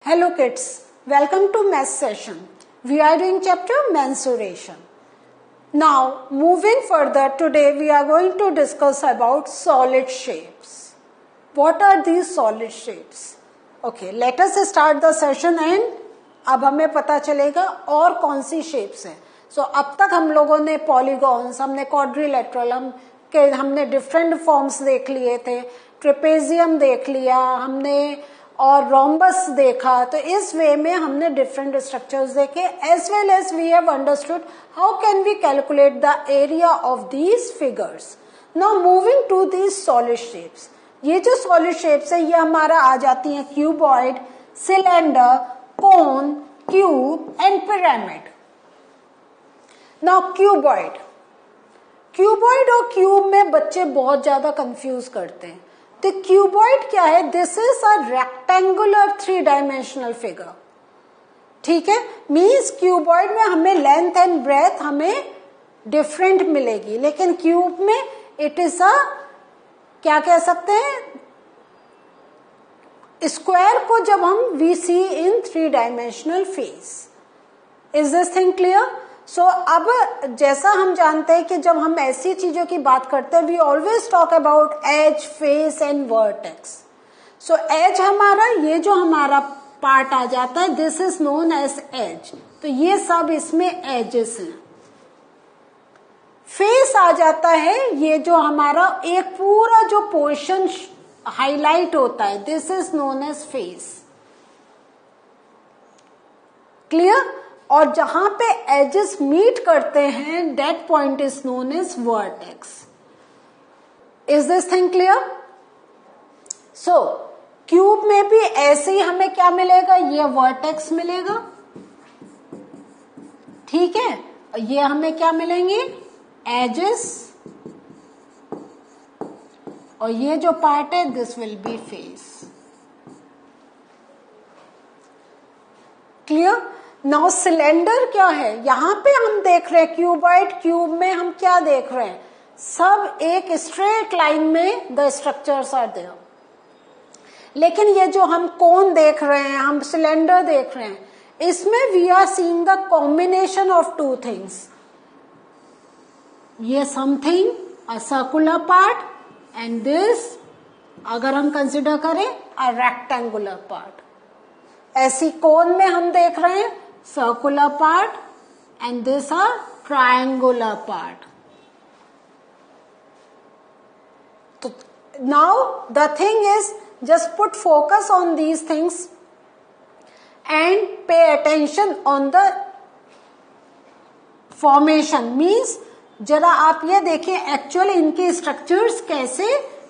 Hello kids, welcome to math session. We are doing chapter mensuration. Now moving further, today we are going to discuss about solid shapes. What are these solid shapes? Okay, let us start the session and अब हमें पता चलेगा और कौन सी shapes हैं. सो अब तक हम लोगों ने पॉलीगॉन्स, हमने क्वाड्रिलेटरल, हमने डिफरेंट फॉर्म्स देख लिए थे, ट्रेपेजियम देख लिया हमने और रोम्बस देखा. तो इस वे में हमने डिफरेंट स्ट्रक्चर्स देखे as well as we have understood how can we calculate the area of these figures. Now moving to these solid shapes. ये जो सॉलिड शेप्स है ये हमारा आ जाती है cuboid, cylinder, cone, cube and pyramid. Now cuboid और cube में बच्चे बहुत ज्यादा कंफ्यूज करते हैं. तो क्यूबॉइड क्या है? This is a rectangular 3 dimensional figure. ठीक है, मीन्स क्यूबॉइड में हमें लेंथ एंड ब्रेथ हमें डिफरेंट मिलेगी, लेकिन क्यूब में इट इज अ क्या कह सकते हैं, स्क्वायर को जब हम we see in 3 dimensional face. Is this thing clear? So अब जैसा हम जानते हैं कि जब हम ऐसी चीजों की बात करते हैं we always talk about edge, face and vertex. So edge हमारा, ये जो हमारा पार्ट आ जाता है this is known as edge. तो ये सब इसमें एजेस हैं. फेस आ जाता है ये जो हमारा एक पूरा जो पोर्शन हाईलाइट होता है, this is known as face. Clear? और जहां पे एजेस मीट करते हैं that point is known as vertex. Is this thing clear? So cube में भी ऐसे ही हमें क्या मिलेगा, ये वर्टेक्स मिलेगा. ठीक है, ये हमें क्या मिलेंगे, एजेस, और ये जो पार्ट है this will B face. Clear? Now cylinder क्या है? यहां पे हम देख रहे हैं क्यूबॉइड, क्यूब में हम क्या देख रहे हैं, सब एक स्ट्रेट लाइन में द स्ट्रक्चर्स आर देयर. लेकिन ये जो हम कोन देख रहे हैं, हम सिलेंडर देख रहे हैं, इसमें we are seeing the combination of 2 things. ये something a circular part and this अगर हम कंसिडर करें अ रेक्टेंगुलर पार्ट. ऐसी कोन में हम देख रहे हैं circular part and this a triangular part. So now the thing is just put focus on these things and pay attention on the formation. Means जरा आप ये देखें एक्चुअली इनके स्ट्रक्चर्स कैसे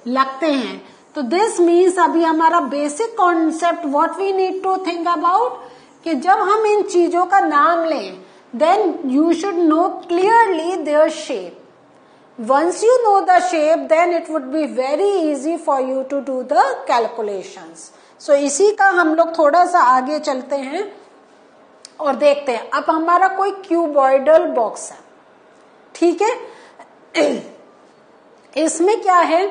लगते हैं. तो दिस मीन्स अभी हमारा basic concept what we need to think about कि जब हम इन चीजों का नाम लें then you should know clearly their shape. Once you know the shape then it would be very easy for you to do the calculations. So इसी का हम लोग थोड़ा सा आगे चलते हैं और देखते हैं. अब हमारा कोई क्यूबॉइडल बॉक्स है, ठीक है. इसमें क्या है,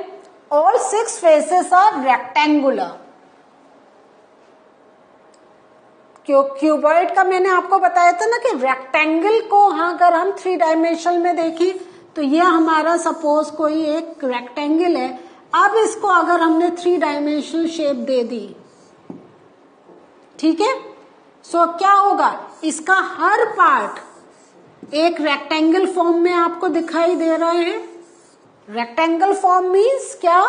all 6 faces are rectangular. Cuboid का मैंने आपको बताया था ना कि रेक्टेंगल को अगर हम 3 डायमेंशन में देखें तो ये हमारा सपोज कोई एक रेक्टेंगल है. अब इसको अगर हमने 3 डायमेंशनल शेप दे दी, ठीक है, सो क्या होगा, इसका हर पार्ट एक रेक्टेंगल फॉर्म में आपको दिखाई दे रहे हैं. रेक्टेंगल फॉर्म मीन्स क्या,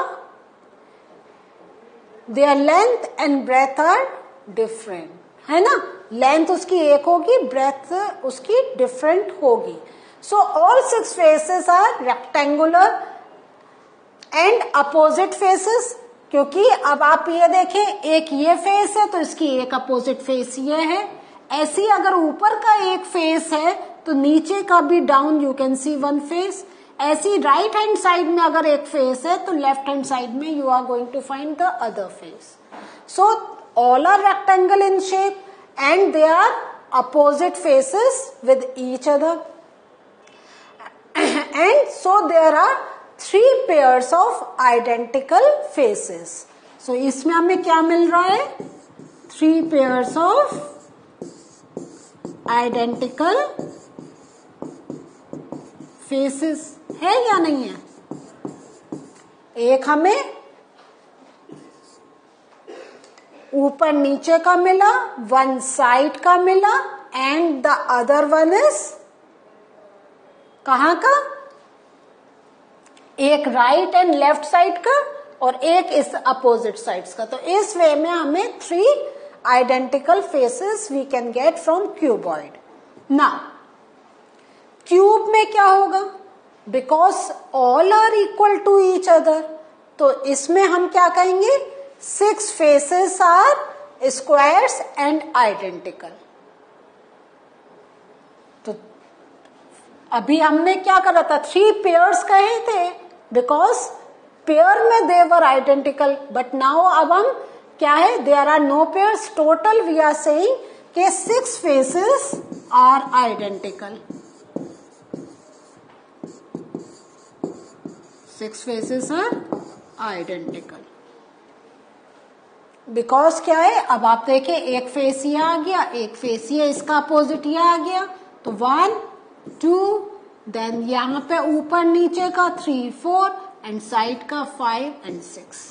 there length and breadth are different, है ना. लेंथ उसकी एक होगी, ब्रेथ उसकी डिफरेंट होगी. So all 6 faces are rectangular and opposite faces. क्योंकि अब आप ये देखें एक ये फेस है तो इसकी एक अपोजिट फेस ये है. ऐसी अगर ऊपर का एक फेस है तो नीचे का भी down you can see 1 face. ऐसी राइट हैंड साइड में अगर एक फेस है तो लेफ्ट हैंड साइड में you are going to find the other face. So all are rectangle in shape and they are opposite faces with each other. And so there are 3 pairs of identical faces. So इसमें हमें क्या मिल रहा है, 3 pairs of identical faces है या नहीं है? एक हमें ऊपर नीचे का मिला, वन साइड का मिला, and the other one is कहां का? एक राइट एंड लेफ्ट साइड का और एक इस अपोजिट साइड्स का. तो इस वे में हमें 3 identical faces we can get from cuboid. Now cube में क्या होगा? Because all are equal to each other, तो इसमें हम क्या कहेंगे? 6 faces are squares and identical. तो अभी हमने क्या करा था? 3 पेयर्स कहे थे बिकॉज पेयर में they were identical, but now अब हम क्या है? There are no pairs. Total we are saying के 6 faces are identical. 6 faces are identical because क्या है? अब आप देखें, एक फेस ये आ गया, एक फेस ये, इसका अपोजिट ये आ गया, तो 1 2, देन यहां पे ऊपर नीचे का 3 4 एंड साइड का 5 एंड 6.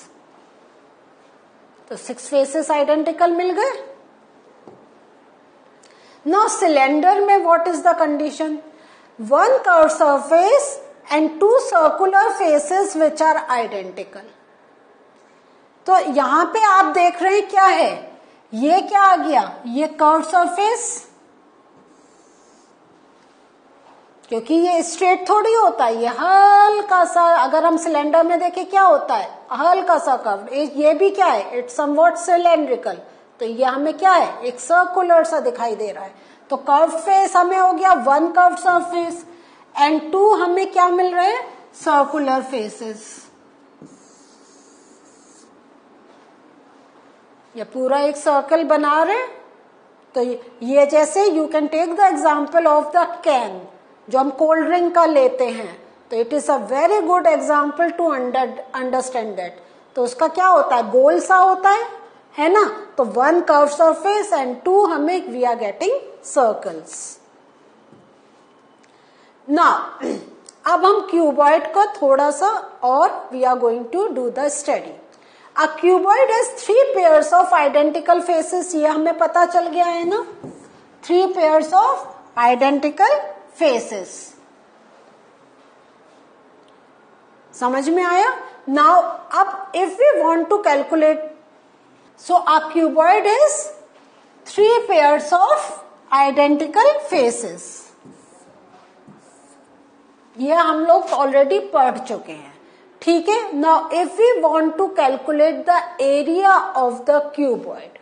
तो 6 फेसेस आइडेंटिकल मिल गए. नाउ सिलेंडर में what is the condition? 1 curve surface and 2 circular faces which are identical. तो यहां पे आप देख रहे हैं क्या है? ये क्या आ गया? ये कर्व सरफेस, क्योंकि ये स्ट्रेट थोड़ी होता है, ये हल्का सा, अगर हम सिलेंडर में देखें क्या होता है? हल्का सा कर्व. ये भी क्या है? It's somewhat cylindrical. तो ये हमें क्या है? एक सर्कुलर सा दिखाई दे रहा है. तो कर्व फेस हमें हो गया 1 कर्व सरफेस एंड 2 हमें क्या मिल रहे हैं? Circular faces. ये पूरा एक सर्कल बना रहे. तो ये जैसे you can take the example of the can, जो हम कोल्ड ड्रिंक का लेते हैं, तो it is a very good example to understand that. तो उसका क्या होता है? गोल सा होता है ना? तो 1 कर्व सरफेस एंड 2 हमें वी आर गेटिंग सर्कल्स. ना अब हम क्यूबॉइड को थोड़ा सा और we are going to do the study. A cuboid has 3 pairs of identical faces. ये हमें पता चल गया है ना? 3 pairs of identical faces. समझ में आया? Now, अब if we want to calculate, so a cuboid is 3 pairs of identical faces. ये हम लोग ऑलरेडी पढ़ चुके हैं. ठीक है. Now if we want to calculate the area of the cuboid,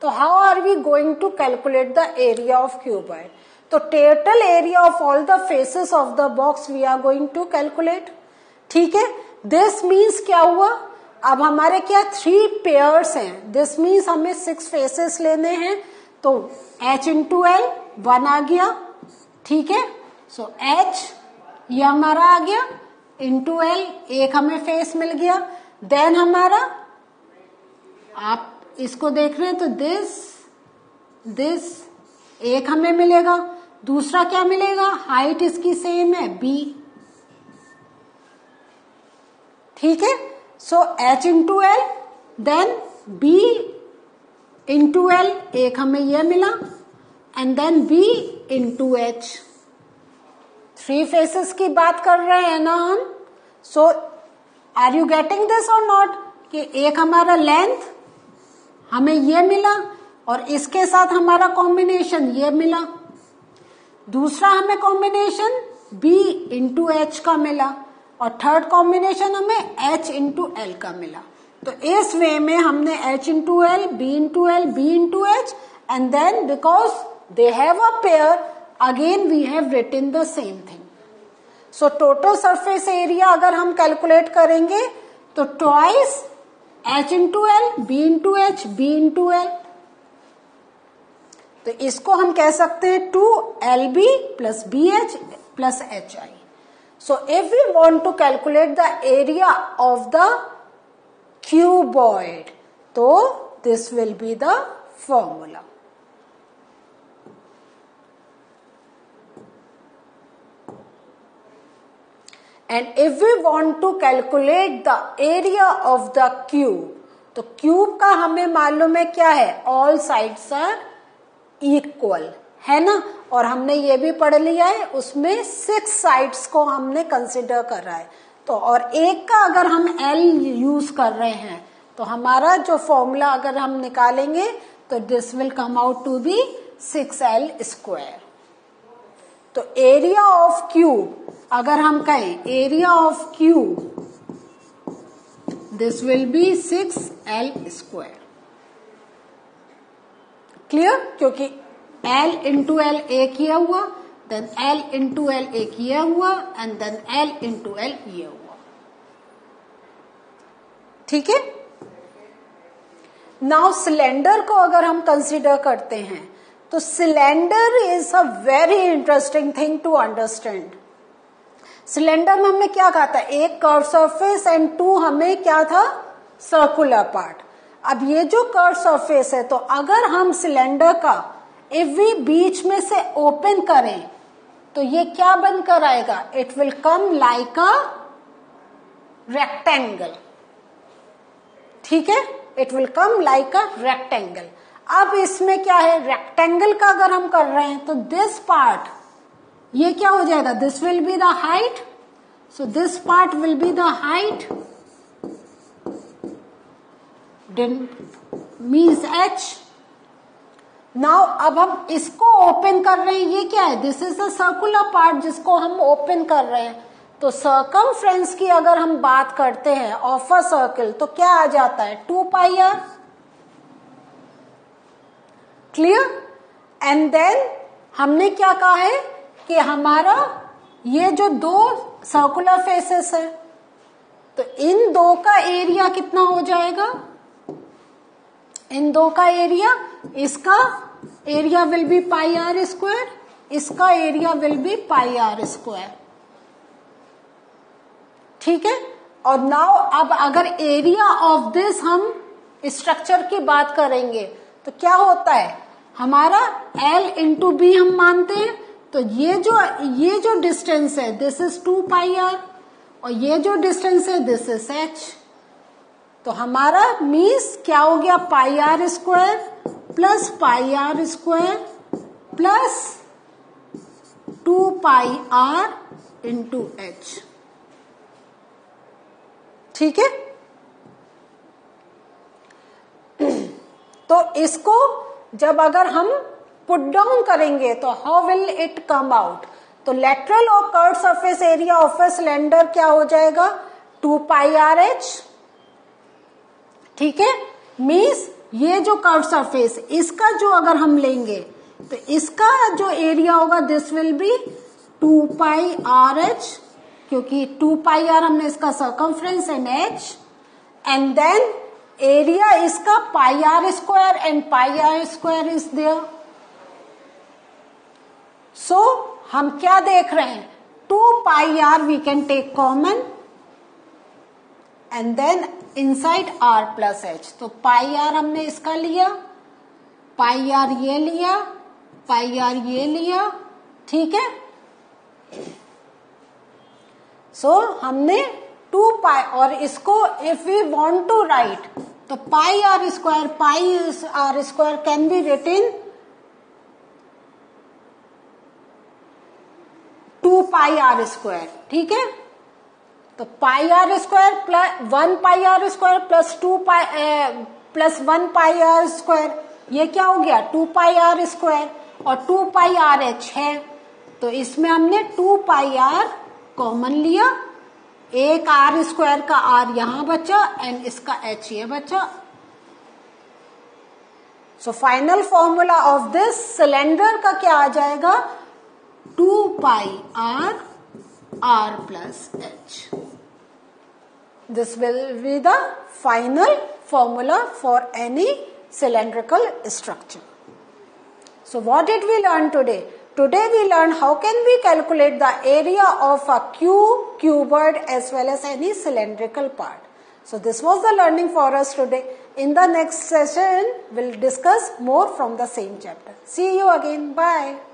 तो how are we going to calculate the area of cuboid? तो total area of all the faces of the box we are going to calculate. ठीक है. This means क्या हुआ? अब हमारे क्या 3 pairs हैं. दिस मीन्स हमें 6 फेसेस लेने हैं. तो h इंटू एल 1 आ गया. ठीक है. सो h ये हमारा आ गया इंटू एल, एक हमें फेस मिल गया. देन हमारा, आप इसको देख रहे हैं तो दिस एक हमें मिलेगा. दूसरा क्या मिलेगा? हाइट इसकी सेम है b. ठीक है. So h into L, then b into L, एक हमें यह मिला, and then b into h. 3 faces की बात कर रहे हैं ना हम. So are you getting this और नॉट? कि एक हमारा लेंथ हमें ये मिला और इसके साथ हमारा कॉम्बिनेशन ये मिला. दूसरा हमें कॉम्बिनेशन b इंटू एच का मिला और थर्ड कॉम्बिनेशन हमें h इंटू एल का मिला. तो इस वे में हमने h into L, b into L, b into H, and then because they have a pair, again we have written the same thing. So total surface area अगर हम calculate करेंगे तो twice h into L, b into H, b into L. तो इसको हम कह सकते हैं 2lb plus bh plus hi. So if we want to calculate the area of the cuboid, तो this will be the formula. And if we want to calculate the area of the cube, तो cube का हमें मालूम है क्या है, all sides are equal, है ना। और हमने ये भी पढ़ लिया है, उसमें 6 साइड्स को हमने कंसिडर कर रहा है। तो और एक का अगर हम एल यूज कर रहे हैं तो हमारा जो फॉर्मूला अगर हम निकालेंगे तो this will come out to be 6l square. तो एरिया ऑफ क्यूब अगर हम कहें area of cube, this will be 6l square. Clear? क्योंकि l इंटू एल एक ये हुआ, देन l इंटू एल एक ये हुआ, and then l into L ये हुआ। ठीक है। नाउ सिलेंडर को अगर हम कंसीडर करते हैं तो cylinder is a very interesting thing to understand. Cylinder में हमने क्या कहा था, एक कर्व सरफेस एंड 2 हमें क्या था, सर्कुलर पार्ट। अब ये जो कर्व सरफेस है, तो अगर हम सिलेंडर का इफ वी बीच में से ओपन करें तो ये क्या बन कर आएगा, it will come like a rectangle. ठीक है, it will come like a rectangle. अब इसमें क्या है, रेक्टेंगल का अगर हम कर रहे हैं तो दिस पार्ट ये क्या हो जाएगा, this will be the height, so this part will be the height means h। Now अब हम इसको ओपन कर रहे हैं, ये क्या है, this is the circular part जिसको हम ओपन कर रहे हैं। तो सर्कमफ्रेंस की अगर हम बात करते हैं ऑफ अ सर्कल तो क्या आ जाता है, 2πr। क्लियर? एंड देन हमने क्या कहा है कि हमारा ये जो 2 सर्कुलर फेसेस है तो इन 2 का एरिया कितना हो जाएगा, इन 2 का एरिया, इसका area will be πr square, इसका area will be πr square. ठीक है। और नाउ अब अगर एरिया ऑफ दिस हम स्ट्रक्चर की बात करेंगे तो क्या होता है, हमारा L इंटू बी हम मानते हैं, तो ये जो डिस्टेंस है दिस इज 2πr और ये जो डिस्टेंस है दिस इज h। तो हमारा मीन्स क्या हो गया, πr square plus πr square plus 2πr into h। ठीक है। तो इसको जब अगर हम पुट डाउन करेंगे तो how will it come out, तो लेटरल और curve surface area of a cylinder क्या हो जाएगा, 2πrh। ठीक है, मीन्स ये जो कर्व सरफेस इसका जो अगर हम लेंगे तो इसका जो एरिया होगा दिस विल बी 2πrh, क्योंकि 2πr हमने इसका circumference and h, and then area इसका πr square and πr square is there. So हम क्या देख रहे हैं, 2πr we can take common and then inside r plus h। तो πr हमने इसका लिया, πr ये लिया, πr ये लिया। ठीक है। सो हमने 2π और इसको if we want to write तो πr square can be written 2πr square. ठीक है। तो πr square plus 1πr square plus 1πr square, ये क्या हो गया 2πr स्क्वायर, और 2πrh है तो इसमें हमने 2πr कॉमन लिया, एक r स्क्वायर का r यहां बचा एंड इसका h ये बचा। So final formula of this cylinder का क्या आ जाएगा, 2πr r plus h। This will be the final formula for any cylindrical structure. So what did we learn today? Today we learned how can we calculate the area of a cube, cuboid as well as any cylindrical part. So this was the learning for us today. In the next session, we'll discuss more from the same chapter. See you again. Bye.